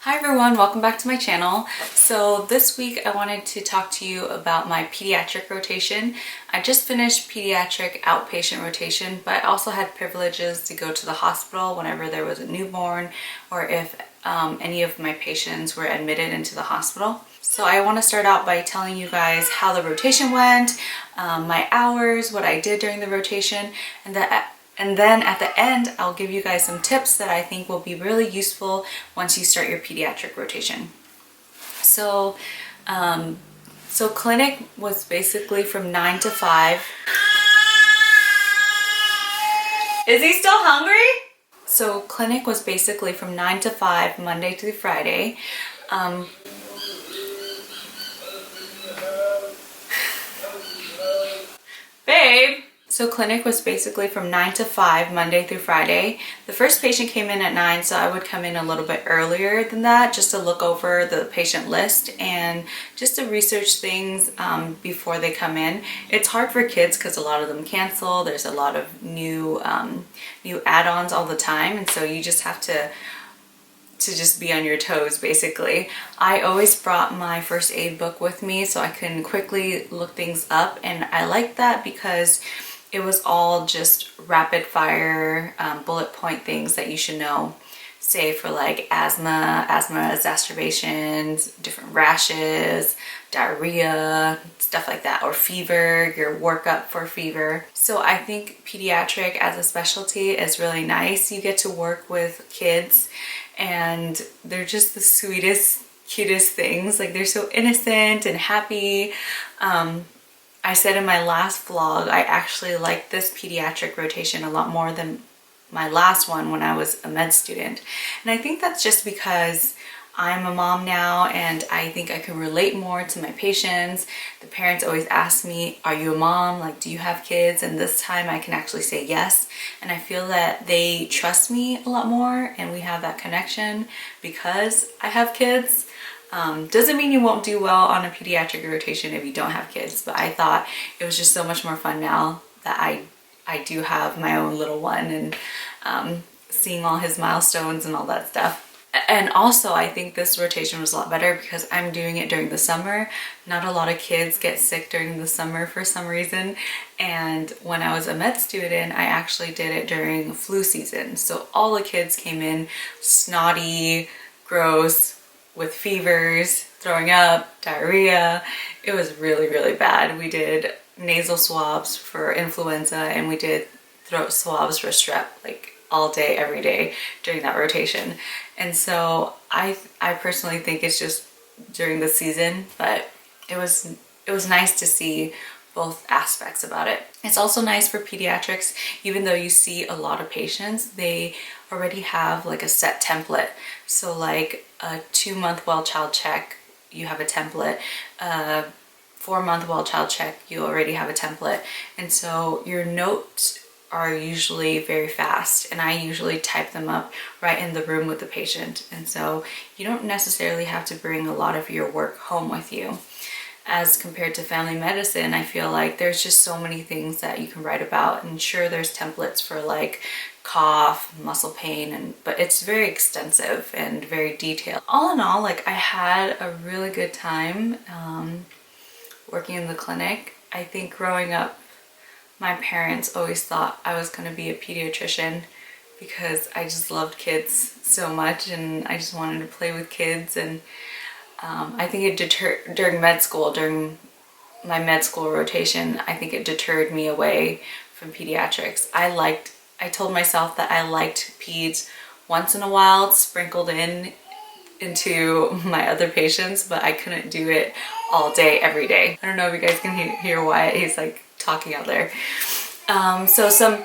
Hi everyone, welcome back to my channel. So this week I wanted to talk to you about my pediatric rotation. I just finished pediatric outpatient rotation, but I also had privileges to go to the hospital whenever there was a newborn or if any of my patients were admitted into the hospital. So I want to start out by telling you guys how the rotation went, my hours, what I did during the rotation, and then at the end, I'll give you guys some tips that I think will be really useful once you start your pediatric rotation. So, clinic was basically from 9 to 5. Is he still hungry? So clinic was basically from 9 to 5, Monday through Friday. Babe! So clinic was basically from 9 to 5, Monday through Friday. The first patient came in at 9, so I would come in a little bit earlier than that just to look over the patient list and just to research things before they come in. It's hard for kids because a lot of them cancel. There's a lot of new add-ons all the time, and so you just have to just be on your toes basically. I always brought my first aid book with me so I can quickly look things up, and I like that because it was all just rapid fire bullet point things that you should know, say for like asthma exacerbations, different rashes, diarrhea, stuff like that, or fever, your workup for fever. So I think pediatric as a specialty is really nice. You get to work with kids and they're just the sweetest, cutest things. Like they're so innocent and happy. I said in my last vlog, I actually liked this pediatric rotation a lot more than my last one when I was a med student. And I think that's just because I'm a mom now and I think I can relate more to my patients. The parents always ask me, are you a mom? Like, do you have kids? And this time I can actually say yes. And I feel that they trust me a lot more and we have that connection because I have kids. Doesn't mean you won't do well on a pediatric rotation if you don't have kids, but I thought it was just so much more fun now that I do have my own little one and seeing all his milestones and all that stuff. And also I think this rotation was a lot better because I'm doing it during the summer. Not a lot of kids get sick during the summer for some reason, and when I was a med student I actually did it during flu season. So all the kids came in snotty, gross, with fevers, throwing up, diarrhea. It was really, really bad. We did nasal swabs for influenza and we did throat swabs for strep like all day, every day during that rotation. And so I personally think it's just during the season, but it was nice to see both aspects about it. It's also nice for pediatrics, even though you see a lot of patients, they already have like a set template. So like a 2-month well child check, you have a template. 4-month well child check, you already have a template. And so your notes are usually very fast, and I usually type them up right in the room with the patient. And so you don't necessarily have to bring a lot of your work home with you. As compared to family medicine, I feel like there's just so many things that you can write about, and sure there's templates for like cough, muscle pain, but it's very extensive and very detailed. All in all, like I had a really good time working in the clinic. I think growing up, my parents always thought I was going to be a pediatrician because I just loved kids so much and I just wanted to play with kids. And I think it deterred during my med school rotation, I think it deterred me away from pediatrics. I told myself that I liked peds once in a while, sprinkled into my other patients, but I couldn't do it all day, every day. I don't know if you guys can hear Wyatt, he's like talking out there. So some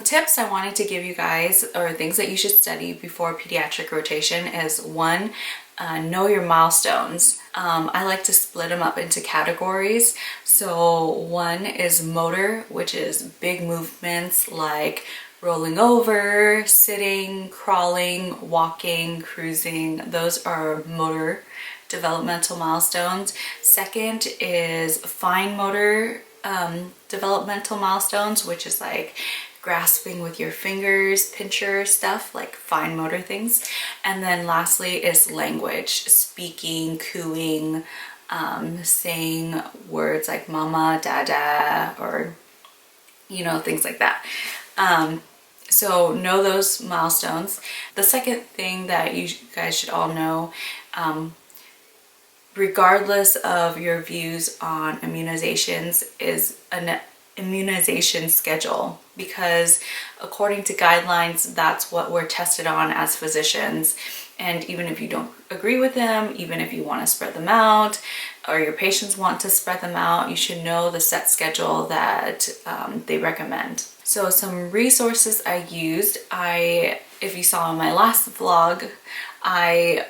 tips I wanted to give you guys, or things that you should study before pediatric rotation, is one, know your milestones. I like to split them up into categories. So one is motor, which is big movements like rolling over, sitting, crawling, walking, cruising. Those are motor developmental milestones. Second is fine motor developmental milestones, which is like grasping with your fingers, pincher stuff, like fine motor things. And then lastly is language, speaking, cooing, saying words like mama, dada, or, you know, things like that. So know those milestones. The second thing that you guys should all know, regardless of your views on immunizations, is an immunization schedule, because according to guidelines, that's what we're tested on as physicians. And even if you don't agree with them, even if you want to spread them out, or your patients want to spread them out, you should know the set schedule that they recommend. So some resources I used, if you saw in my last vlog, I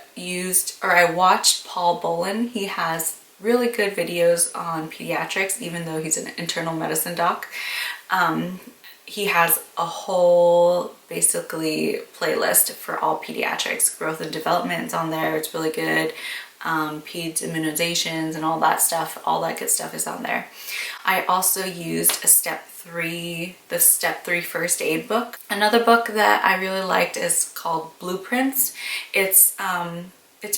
watched Paul Bolin. He has really good videos on pediatrics, even though he's an internal medicine doc. He has a whole basically playlist for all pediatrics. Growth and development is on there. It's really good. PEDS immunizations and all that stuff, all that good stuff is on there. I also used the Step 3 first aid book. Another book that I really liked is called Blueprints. It's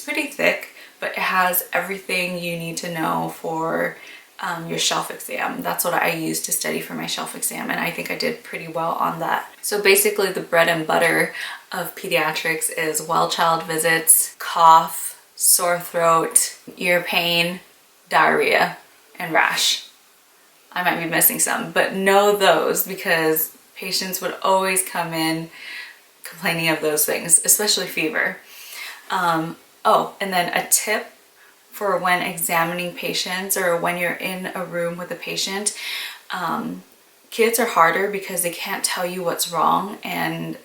pretty thick, but it has everything you need to know for your shelf exam. That's what I used to study for my shelf exam, and I think I did pretty well on that. So basically the bread and butter of pediatrics is well child visits, cough, sore throat, ear pain, diarrhea, and rash. I might be missing some, but know those because patients would always come in complaining of those things, especially fever. Oh, and then a tip for when examining patients or when you're in a room with a patient, kids are harder because they can't tell you what's wrong, and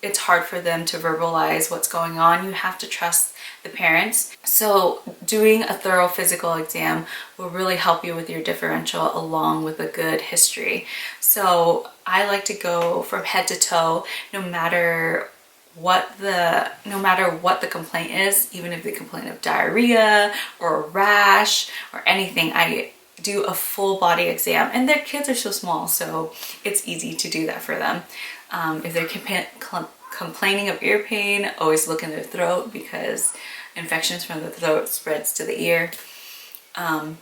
it's hard for them to verbalize what's going on. You have to trust the parents. So doing a thorough physical exam will really help you with your differential along with a good history. So I like to go from head to toe, no matter what the complaint is, even if they complain of diarrhea or a rash or anything, I do a full body exam. And their kids are so small, so it's easy to do that for them. If they're complaining of ear pain, always look in their throat because infections from the throat spreads to the ear.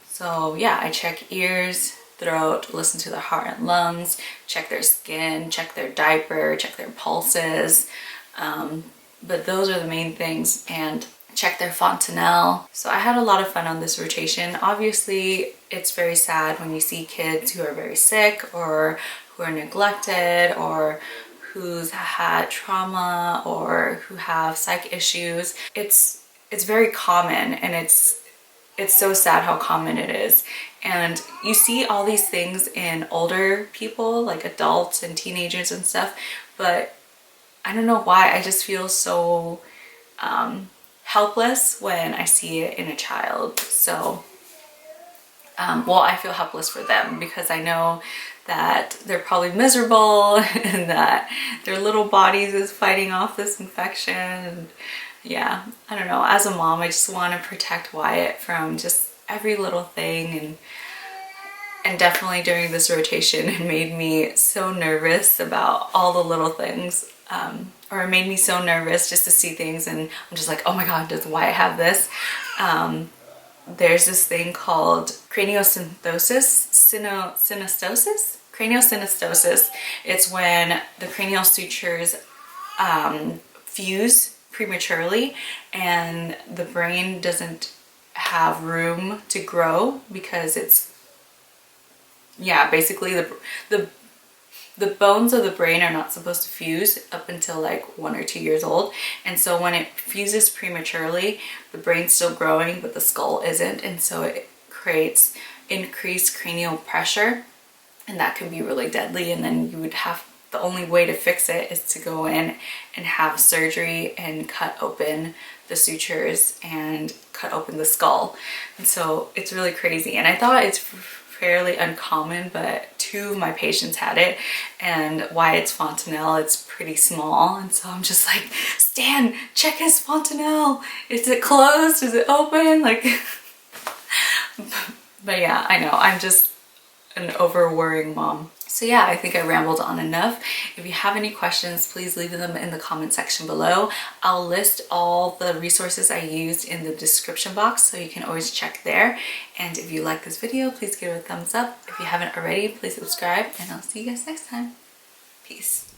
So yeah, I check ears, throat, listen to their heart and lungs, check their skin, check their diaper, check their pulses. But those are the main things, and check their fontanelle. So I had a lot of fun on this rotation. Obviously, it's very sad when you see kids who are very sick or who are neglected or who's had trauma or who have psych issues. It's very common, and it's so sad how common it is. And you see all these things in older people, like adults and teenagers and stuff, but I don't know why, I just feel so helpless when I see it in a child. So, well, I feel helpless for them because I know that they're probably miserable and that their little bodies is fighting off this infection. And yeah, I don't know. As a mom, I just want to protect Wyatt from just every little thing. And definitely during this rotation, it made me so nervous about all the little things. Or it made me so nervous just to see things, and I'm just like, oh my god, does Wyatt have this? There's this thing called Craniosynostosis. It's when the cranial sutures fuse prematurely and the brain doesn't have room to grow because it's, yeah, basically the bones of the brain are not supposed to fuse up until like 1 or 2 years old. And so when it fuses prematurely, the brain's still growing, but the skull isn't. And so it creates increased cranial pressure, and that can be really deadly. And then you would have, the only way to fix it is to go in and have surgery and cut open the sutures and cut open the skull. And so it's really crazy. And I thought it's fairly uncommon, but 2 of my patients had it, and Wyatt's fontanelle, it's pretty small, and so I'm just like, Stan, check his fontanelle. Is it closed? Is it open? Like, but yeah, I know, I'm just an over worrying mom. So yeah, I think I rambled on enough. If you have any questions, please leave them in the comment section below. I'll list all the resources I used in the description box, so you can always check there. And if you like this video, please give it a thumbs up. If you haven't already, please subscribe, and I'll see you guys next time. Peace.